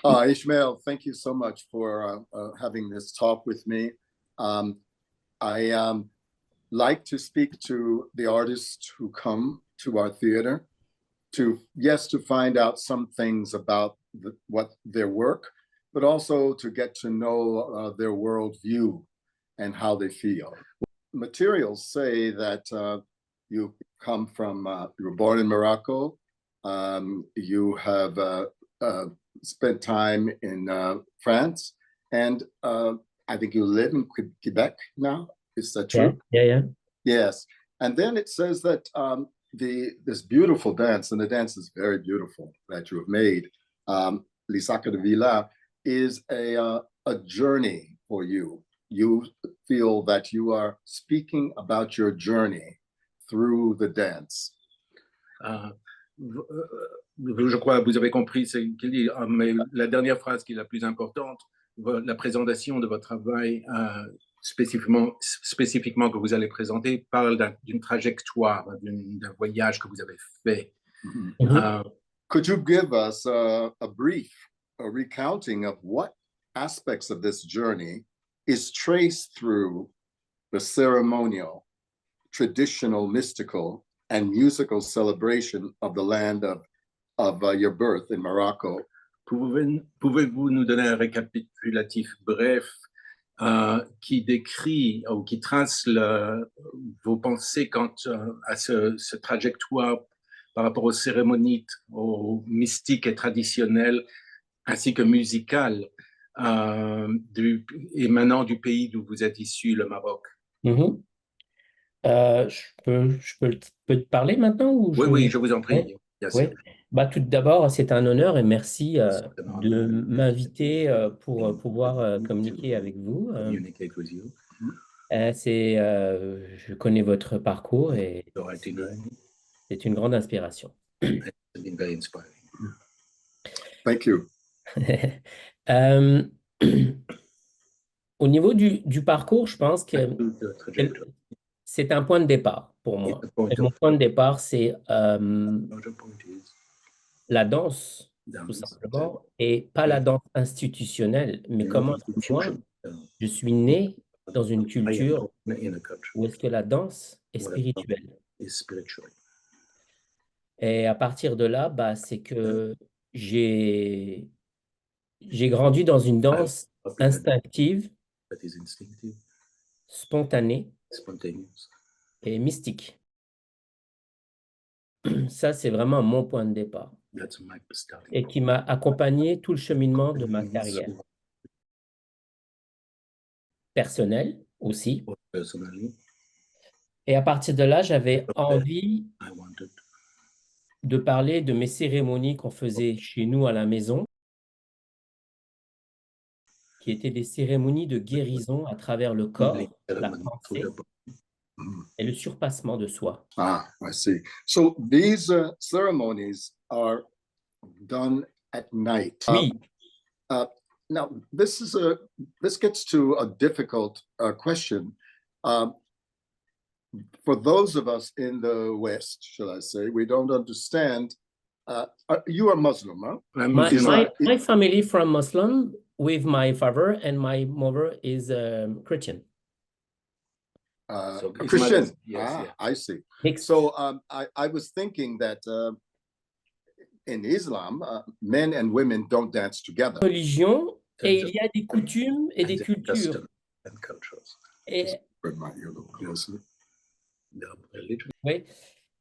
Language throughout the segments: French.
Ishmael, thank you so much for having this talk with me. I like to speak to the artists who come to our theater to find out some things about what their work, but also to get to know their worldview and how they feel. Materials say that you come from, you were born in Morocco, you have spent time in France, and I think you live in Quebec now. Is that true? Yeah. Yes. And then it says that this beautiful dance, and the dance is very beautiful that you have made, Lisaka de Vila, is a journey for you. You feel that you are speaking about your journey through the dance. Je crois que vous avez compris ce qu'il dit, mais la dernière phrase qui est la plus importante, la présentation de votre travail spécifiquement que vous allez présenter parle d'une trajectoire, d'un voyage que vous avez fait. Could you give us a brief recounting of what aspects of this journey is traced through the ceremonial, traditional, mystical, and musical celebration of the land of your birth in Morocco? Pouvez-vous nous donner un récapitulatif bref qui décrit ou qui trace vos pensées quant à ce trajectoire par rapport aux cérémonies, aux mystiques et traditionnelles, ainsi que musicales, émanant du pays d'où vous êtes issu, le Maroc? Je peux te parler maintenant ou Oui, je vous en prie. Oui. Tout d'abord, c'est un honneur et merci de m'inviter pour pouvoir communiquer avec vous. Je connais votre parcours et c'est une grande inspiration. Thank you. Au niveau du parcours, je pense que c'est un point de départ pour moi. Et mon point de départ, c'est la danse, tout simplement, et pas la danse institutionnelle, mais comment moi, je suis né dans une culture où est-ce que la danse est spirituelle. Et à partir de là, c'est que j'ai grandi dans une danse instinctive, spontanée et mystique. Ça, c'est vraiment mon point de départ et qui m'a accompagné tout le cheminement de ma carrière. Personnelle aussi. Et à partir de là, j'avais envie de parler de mes cérémonies qu'on faisait chez nous à la maison, qui étaient des cérémonies de guérison à travers le corps, la pensée et le surpassement de soi. I see. So these ceremonies are done at night. Oui. Now, this gets to a difficult question. For those of us in the West, shall I say, we don't understand. You are Muslim, huh? My family from Muslim, with my father and my mother is Christian. So Christian. Yes. I see. Mixed. So I was thinking that in Islam, men and women don't dance together. Religion, et il y a des coutumes et des cultures. Et, oui.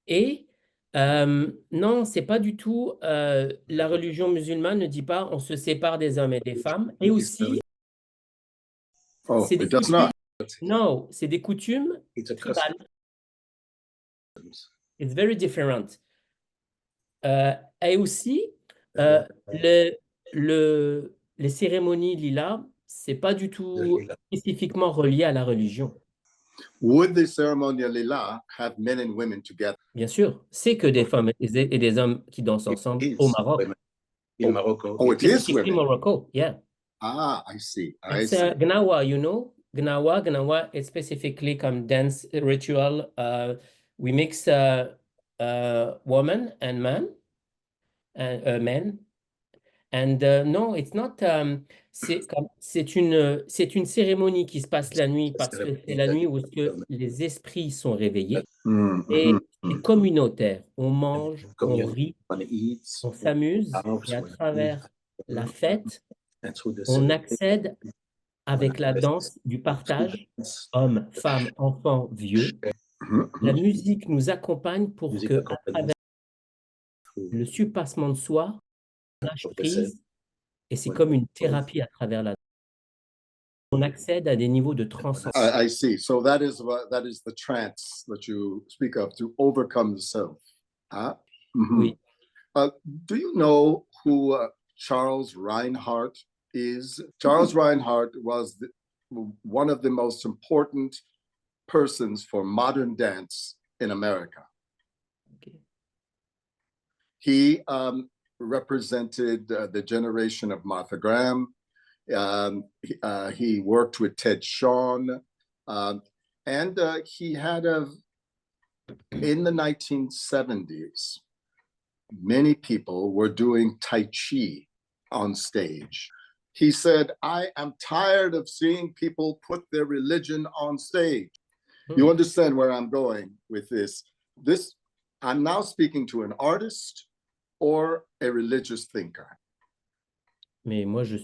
Et non, c'est pas du tout. La religion musulmane ne dit pas on se sépare des hommes et des femmes. Et aussi, Oh, it does not. non, c'est des coutumes tribales. It's very different. Et aussi, les cérémonies lila, c'est pas du tout spécifiquement relié à la religion. Would the ceremonial lila have men and women together? Bien sûr, c'est que des femmes et des hommes qui dansent ensemble au Maroc. In Morocco. Oh, it is women. Morocco, yeah. I see. It's Gnawa, you know. Gnawa is specifically comme dance ritual. We mix woman and man, and men, And no, it's not. C'est une cérémonie qui se passe la nuit parce que c'est la nuit où est-ce que les esprits sont réveillés. Et c'est communautaire. On mange, on rit, on s'amuse, et à travers la fête, on accède avec la danse du partage, hommes, femmes, enfants, vieux. La musique nous accompagne pour que, à travers le surpassement de soi, on lâche prise, et c'est comme une thérapie à travers la danse. On accède à des niveaux de transcendance. I see. So that is the trance that you speak of to overcome the self. Huh? Oui. Do you know who Charles Reinhardt is? Charles Reinhardt was one of the most important persons for modern dance in America. Okay. He represented the generation of Martha Graham. He worked with Ted Shawn, and he had in the 1970s, many people were doing Tai Chi on stage. He said, I am tired of seeing people put their religion on stage. You understand where I'm going with this? I'm now speaking to an artist or a religious thinker. Mais moi, je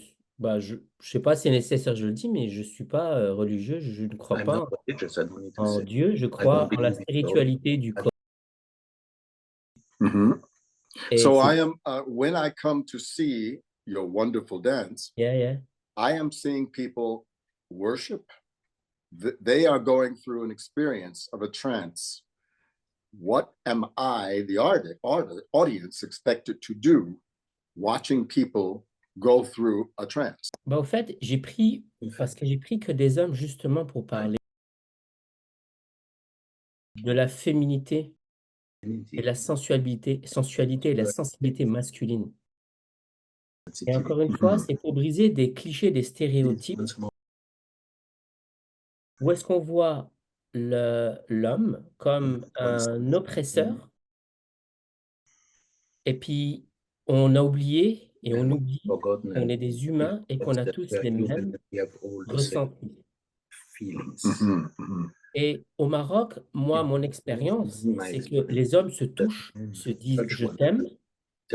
sais pas si c'est nécessaire, je le dis, mais je suis pas religieux, je ne crois pas en Dieu, je crois en la spiritualité du corps. So I am, when I come to see your wonderful dance, Yeah. I am seeing people worship. They are going through an experience of a trance. What am I, the audience, expected to do watching people go through a trance? Bah, au fait, j'ai pris que des hommes justement pour parler de la féminité et la sensualité et la sensibilité masculine. Et encore une fois, c'est pour briser des clichés, des stéréotypes. Où est-ce qu'on voit l'homme comme un oppresseur, et puis on a oublié et on oublie qu'on est des humains et qu'on a tous les mêmes ressentis. Et au Maroc, moi, mon expérience, c'est que les hommes se touchent, se disent « je t'aime »,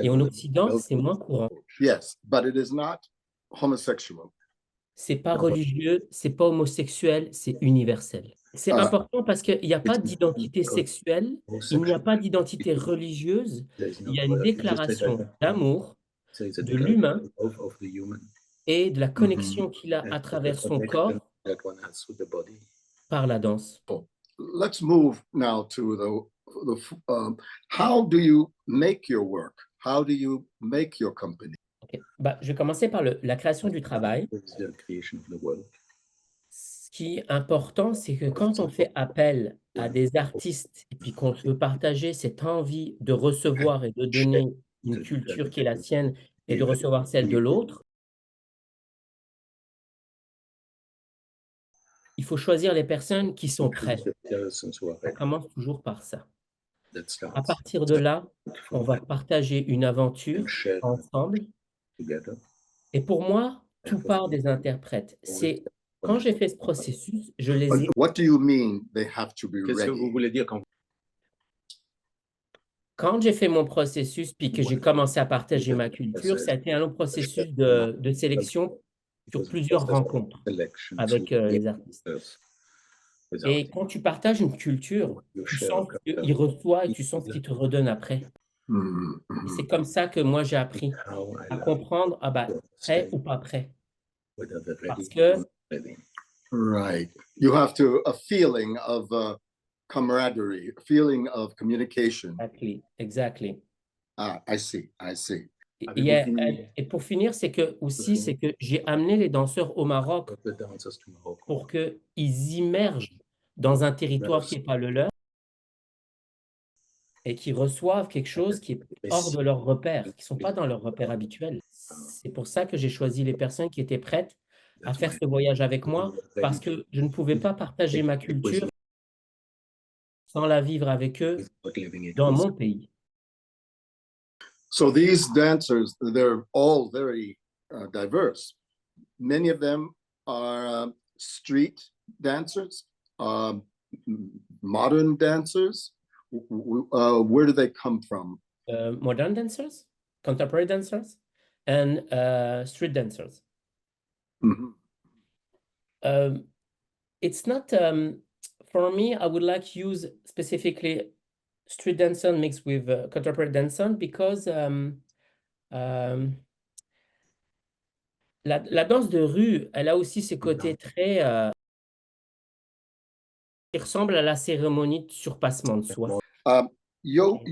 et en Occident, c'est moins courant. Yes, but it is not homosexual. C'est pas religieux, c'est pas homosexuel, c'est universel. C'est important parce qu'il n'y a pas d'identité sexuelle, il n'y a pas d'identité religieuse, il y a une déclaration d'amour de l'humain et de la connexion qu'il a à travers son corps par la danse. Let's move now to how do you make your work? How do you make your company? Okay. Bah, je vais commencer par la création du travail. Ce qui est important, c'est que quand on fait appel à des artistes et puis qu'on veut partager cette envie de recevoir et de donner une culture qui est la sienne et de recevoir celle de l'autre, il faut choisir les personnes qui sont prêtes. On commence toujours par ça. À partir de là, on va partager une aventure ensemble. Et pour moi, tout part des interprètes. C'est quand j'ai fait ce processus, je les ai. What do you mean they have to be Qu'est-ce que ready? vous voulez dire Quand j'ai fait mon processus, puis que j'ai commencé à partager ma culture, ça a été un long processus de sélection sur plusieurs rencontres avec les artistes. Et quand tu partages une culture, tu sens qu'il reçoit et tu sens ce qu'il te redonne après. Et c'est comme ça que moi j'ai appris à comprendre, prêt ou pas prêt. Parce que Right. You have a feeling of camaraderie, a feeling of communication. Exactly. I see. Et pour finir, c'est que j'ai amené les danseurs au Maroc pour qu'ils immergent dans un territoire qui n'est pas le leur et qui reçoivent quelque chose qui est hors de leur repère, qui ne sont pas dans leur repère habituel. C'est pour ça que j'ai choisi les personnes qui étaient prêtes à faire ce voyage avec moi, parce que je ne pouvais pas partager ma culture sans la vivre avec eux dans mon pays. So these dancers, they're all very diverse. Many of them are street dancers, modern dancers. Where do they come from? Modern dancers, contemporary dancers, and street dancers. Mhm. It's not, for me, I would like to use specifically street dancer mixed with contemporary dancer because la danse de rue, elle a aussi ses côtés très qui ressemblent à la cérémonie de surpassement de soi. Your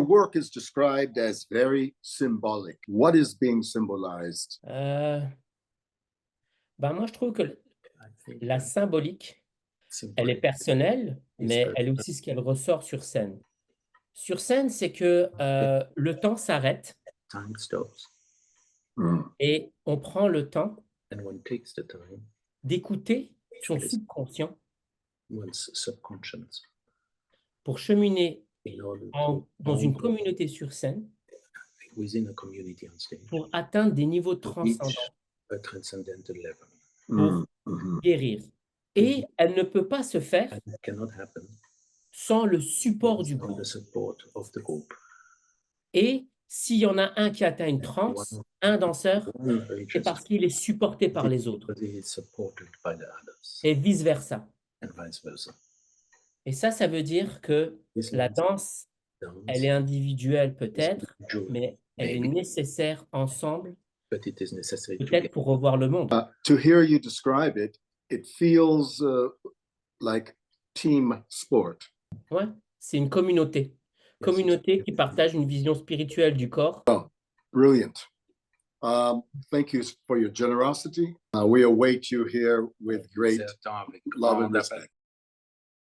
work is described as very symbolic. What is being symbolized? Moi, je trouve que la symbolique, elle est personnelle, mais elle est aussi ce qu'elle ressort sur scène. Sur scène, c'est que le temps s'arrête Time stops. et on prend le temps And one takes the time, d'écouter son subconscient one's subconscious, pour cheminer in order dans une communauté sur scène within a community on stage, pour atteindre des niveaux de reach transcendance, a transcendental level. pour guérir. Et elle ne peut pas se faire And it cannot happen sans le support du without groupe. the support of the group. Et s'il y en a un qui atteint une transe, un danseur, One c'est reaches parce qu'il est supporté par les autres because he is supported by the others, et vice-versa. and vice versa. Et ça veut dire que This la means danse, dance elle est individuelle peut-être, is individual, mais elle est maybe, nécessaire ensemble, but it is necessary to peut-être get pour revoir le monde. To hear you describe it, it feels like team sport. Ouais, c'est une communauté. Communauté qui partage une vision spirituelle du corps. Brilliant. Thank you for your generosity. We await you here with great C'est un temps avec love grand and respect.